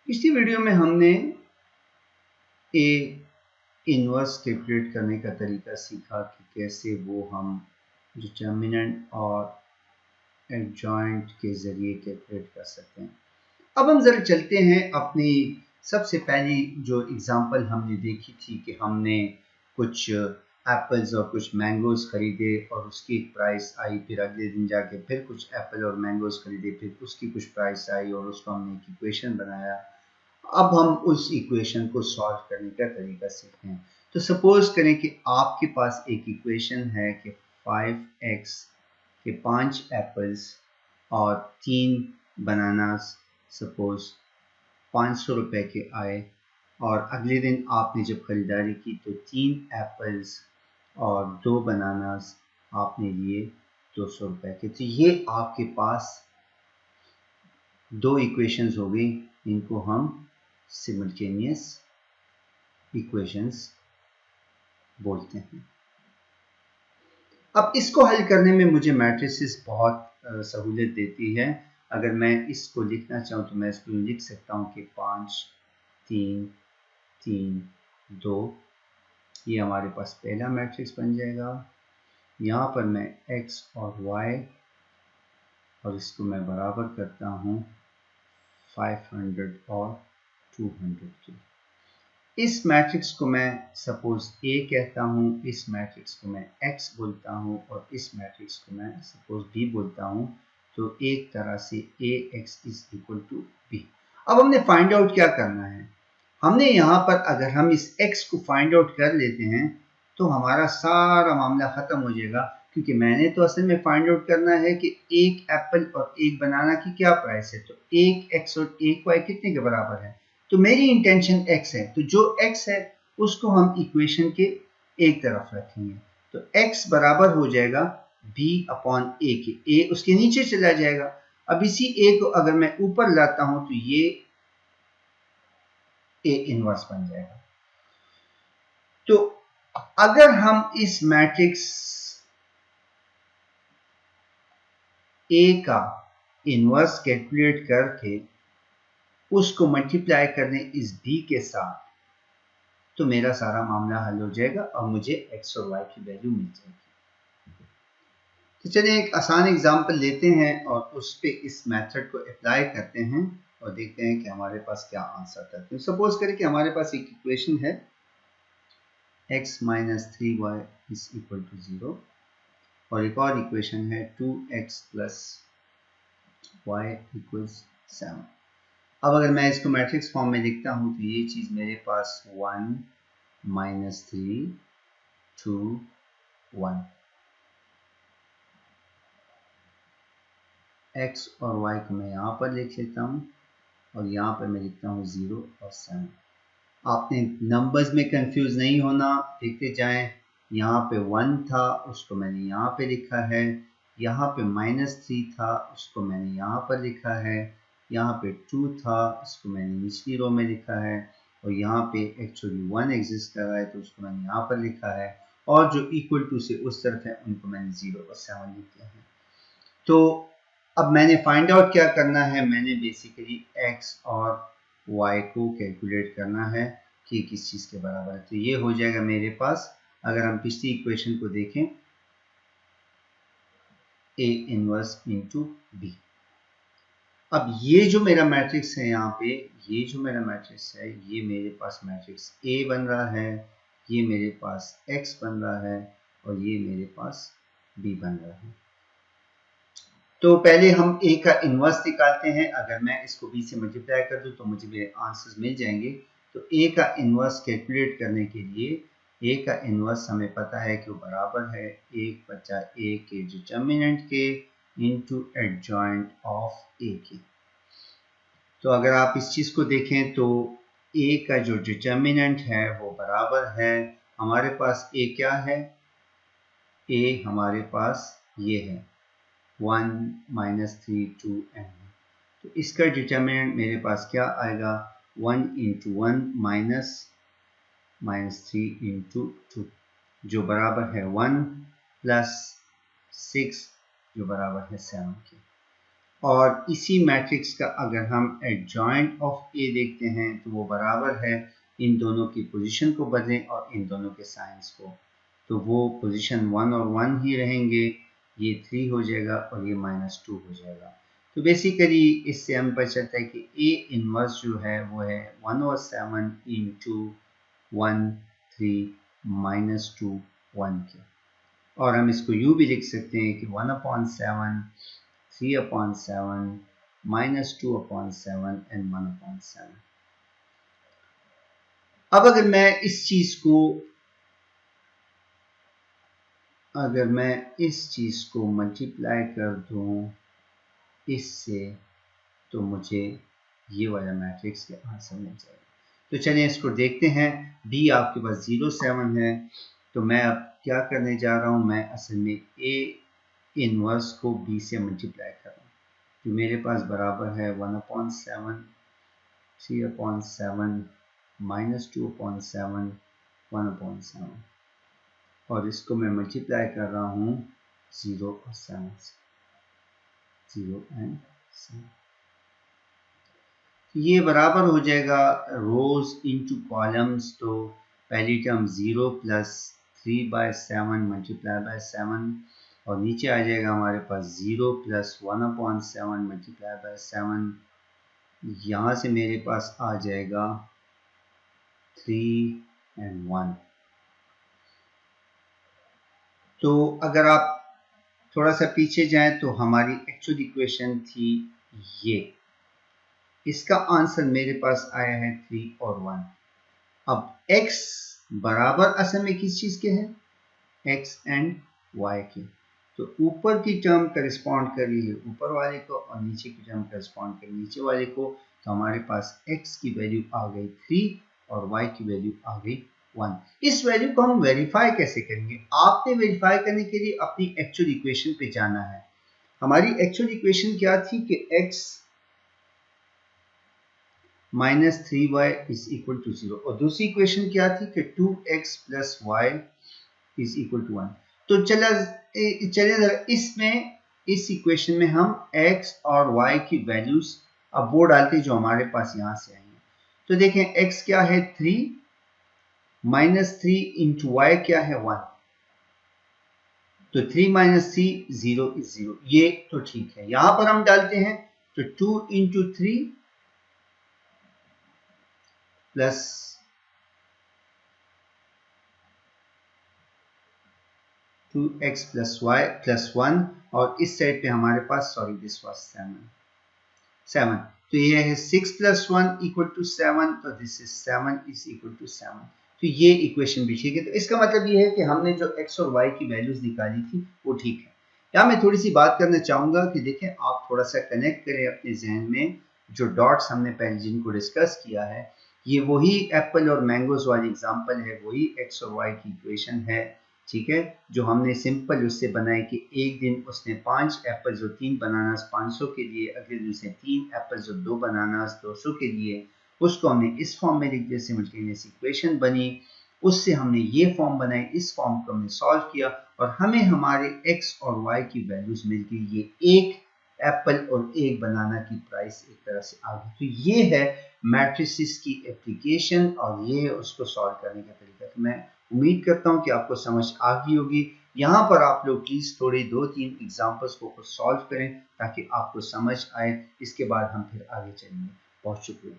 पिछली वीडियो में हमने ए इनवर्स कैलकुलेट करने का तरीका सीखा कि कैसे वो हम डिटर्मिनेंट और एडजॉइंट के ज़रिए कैलकुलेट कर सकते हैं। अब हम ज़रा चलते हैं अपनी सबसे पहली जो एग्ज़ाम्पल हमने देखी थी कि हमने कुछ एप्पल्स और कुछ मैंगोज़ ख़रीदे और उसकी एक प्राइस आई, फिर अगले दिन जाके फिर कुछ एप्पल और मैंगोज़ ख़रीदे, फिर उसकी कुछ प्राइस आई और उसको हमने एक इक्वेशन बनाया। अब हम उस इक्वेशन को सॉल्व करने का तरीका सीखते हैं। तो सपोज करें कि आपके पास एक इक्वेशन है कि 5x के 5 एप्पल्स और 3 बनानास सपोज 500 रुपए के आए और अगले दिन आपने जब खरीदारी की तो 3 एप्पल्स और 2 बनानास आपने लिए 200 रुपए के। तो ये आपके पास दो इक्वेशंस हो गई, इनको हम सिमल्टेनियस इक्वेशंस बोलते हैं। अब इसको हल करने में मुझे मैट्रिसेस बहुत सहूलियत देती है। अगर मैं इसको लिखना चाहूँ तो मैं इसको लिख सकता हूँ कि 5 3 3 2, ये हमारे पास पहला मैट्रिक्स बन जाएगा। यहाँ पर मैं x और y और इसको मैं बराबर करता हूँ 500 और 200 के। इस मैट्रिक्स को मैं सपोज A कहता हूँ, इस मैट्रिक्स को मैं X बोलता हूँ और इस मैट्रिक्स को मैं सपोज B बोलता हूँ। तो एक तरह से AX is equal to B। अब हमने फाइंड आउट क्या करना है, हमने यहाँ पर अगर हम इस X को फाइंड आउट कर लेते हैं तो हमारा सारा मामला ख़त्म हो जाएगा, क्योंकि मैंने तो असल में फाइंड आउट करना है कि एक एप्पल और एक बनाना की क्या प्राइस है। तो एक X और एक Y कितने के बराबर है, तो मेरी इंटेंशन x है, तो जो x है उसको हम इक्वेशन के एक तरफ रखेंगे। तो x बराबर हो जाएगा b अपॉन a के, a उसके नीचे चला जाएगा। अब इसी a को अगर मैं ऊपर लाता हूं तो ये a इनवर्स बन जाएगा। तो अगर हम इस मैट्रिक्स a का इनवर्स कैलकुलेट करके उसको मल्टीप्लाई करने इस b के साथ, तो मेरा सारा मामला हल हो जाएगा और मुझे x और y की वैल्यू मिल जाएगी। तो चलिए एक आसान एग्जांपल लेते हैं और उस पे इस मेथड को अप्लाई करते हैं और देखते हैं कि हमारे पास क्या आंसर आता है। सपोज करें कि हमारे पास एक इक्वेशन है x minus 3y is equal to 0 और एक और इक्वेशन है 2x प्लस y इक्वल्स 7। अब अगर मैं इसको मैट्रिक्स फॉर्म में लिखता हूँ तो ये चीज़ मेरे पास 1 माइनस 3 2 1, x और y को मैं यहाँ पर लिख लेता हूँ और यहाँ पर मैं लिखता हूँ 0 और 7। आपने नंबर्स में कंफ्यूज नहीं होना, देखते जाएं। यहाँ पे 1 था उसको मैंने यहाँ पे लिखा है, यहाँ पे -3 था उसको मैंने यहाँ पर लिखा है, यहाँ पे 2 था उसको मैंने निचली रो में लिखा है और यहाँ पे एक्चुअली 1 एग्जिस्ट कर रहा है तो उसको मैंने यहाँ पर लिखा है, और जो इक्वल टू से उस तरफ है उनको मैंने 0 और 7 लिख दिया है। तो अब मैंने फाइंड आउट क्या करना है, मैंने बेसिकली x और y को कैलकुलेट करना है कि किस चीज़ के बराबर है। तो ये हो जाएगा मेरे पास, अगर हम पिछली इक्वेशन को देखें, a इनवर्स इंटू b। अब ये जो मेरा मैट्रिक्स है यहाँ पे, ये जो मेरा मैट्रिक्स है ये मेरे पास मैट्रिक्स a बन रहा है, ये मेरे पास x बन रहा है और ये मेरे पास b बन रहा है। तो पहले हम a का इन्वर्स निकालते हैं। अगर मैं इसको b से मल्टीप्लाई कर दूं तो मुझे मेरे आंसर्स मिल जाएंगे। तो a का इन्वर्स कैलकुलेट करने के लिए a का इन्वर्स हमें पता है कि वो बराबर है 1/a के डिटर्मिनेंट के इनटू एडजॉइंट ऑफ a के। तो अगर आप इस चीज़ को देखें तो a का जो डिटर्मिनेंट है वो बराबर है, हमारे पास a क्या है, a हमारे पास ये है 1 -3 2 n। तो इसका डिटर्मिनेंट मेरे पास क्या आएगा, 1 इंटू 1 -3 इंटू 2 जो बराबर है 1 प्लस 6 जो बराबर है 7 के। और इसी मैट्रिक्स का अगर हम एडजॉइंट ऑफ ए देखते हैं तो वो बराबर है इन दोनों की पोजीशन को बदलें और इन दोनों के साइंस को, तो वो पोजीशन 1 और 1 ही रहेंगे, ये 3 हो जाएगा और ये -2 हो जाएगा। तो बेसिकली इससे हमें पता चलता है कि ए इनवर्स जो है वो है 1/7 इंटू 1 3 -2 1 के, और हम इसको यूँ भी लिख सकते हैं कि 1/7 3/7 -2/7 एंड 1/7। अब अगर मैं इस चीज को मल्टीप्लाई कर दूं इससे, तो मुझे ये वाला मैट्रिक्स के आंसर मिल जाएगा। तो चलिए इसको देखते हैं। बी आपके पास 0 7 है, तो मैं अब क्या करने जा रहा हूं, मैं असल में ए इनवर्स को बी से मल्टीप्लाई कर रहा हूं, जो मेरे पास बराबर है 1/7 3/7 -2/7 1/7, और इसको मैं मल्टीप्लाई कर रहा हूँ 0 और 7 से, 0 and 7। ये बराबर हो जाएगा रोज इंटू कॉलम्स, तो पहली टर्म 0 प्लस 3/7 मल्टीप्लाई बाय 7, और नीचे आ जाएगा हमारे पास 0 प्लस 1/7 मल्टीप्लाई बाय 7, यहाँ से मेरे पास आ जाएगा 3 and 1। तो अगर आप थोड़ा सा पीछे जाएं तो हमारी एक्चुअल इक्वेशन थी ये, इसका आंसर मेरे पास आया है 3 और 1। अब x बराबर असल में किस चीज के हैं, x एंड y के, तो ऊपर की टर्म करस्पॉन्ड कर रही है ऊपर वाले को और नीचे की टर्म करस्पॉन्ड कर नीचे वाले को, तो हमारे पास x की वैल्यू आ गई 3 और y की वैल्यू आ गई 1। इस वैल्यू को हम वेरीफाई कैसे करेंगे, आपने वेरीफाई करने के लिए अपनी एक्चुअल इक्वेशन पे जाना है। हमारी एक्चुअल इक्वेशन क्या थी कि x -3y is equal to 0, और दूसरी इक्वेशन क्या थी कि 2x plus y is equal to 1। तो चलिए इसमें इस इक्वेशन में हम x और y की वैल्यूज अब वो डालते जो हमारे पास यहां से आई है। तो देखें x क्या है 3, -3 इंटू y क्या है 1, तो 3 - 3 0 इज 0, ये तो ठीक है। यहां पर हम डालते हैं तो 2 into 3 plus 2x plus y plus 1, और इस साइड पे हमारे पास सॉरी दिस वाज 7, तो ये है 6 प्लस 1 इक्वल टू 7, तो this is 7 is equal to 7। तो ये इक्वेशन भी ठीक है। तो इसका मतलब ये है कि हमने जो x और y की वैल्यूज निकाली थी वो ठीक है। यहाँ मैं थोड़ी सी बात करना चाहूंगा कि देखें आप थोड़ा सा कनेक्ट करें अपने जहन में, जो डॉट्स हमने पहले जिनको डिस्कस किया है, ये वही एप्पल और मैंगोज वाली एग्जांपल है, वही x और y की इक्वेशन है, ठीक है, जो हमने सिंपल उससे बनाई कि एक दिन उसने 5 एप्पल्स और 3 बनानास 500 के लिए, अगले दिन उसने 3 एप्पल्स और 2 बनानास 200 के लिए, उसको हमने इस फॉर्म में लिख दिया, सिमल्टेनियस इक्वेशन बनी, उससे हमने ये फॉर्म बनाई, इस फॉर्म को हमने सॉल्व किया और हमें हमारे x और y की वैल्यूज मिल गई, ये एक एप्पल और एक बनाना की प्राइस एक तरह से आ गई। तो ये है मैट्रिसेस की एप्लीकेशन और ये है उसको सॉल्व करने का तरीका। तो मैं उम्मीद करता हूँ कि आपको समझ आ गई होगी। यहाँ पर आप लोग प्लीज थोड़े 2-3 एग्जाम्पल्स को सॉल्व करें ताकि आपको समझ आए, इसके बाद हम फिर आगे चलेंगे। बहुत शुक्रिया।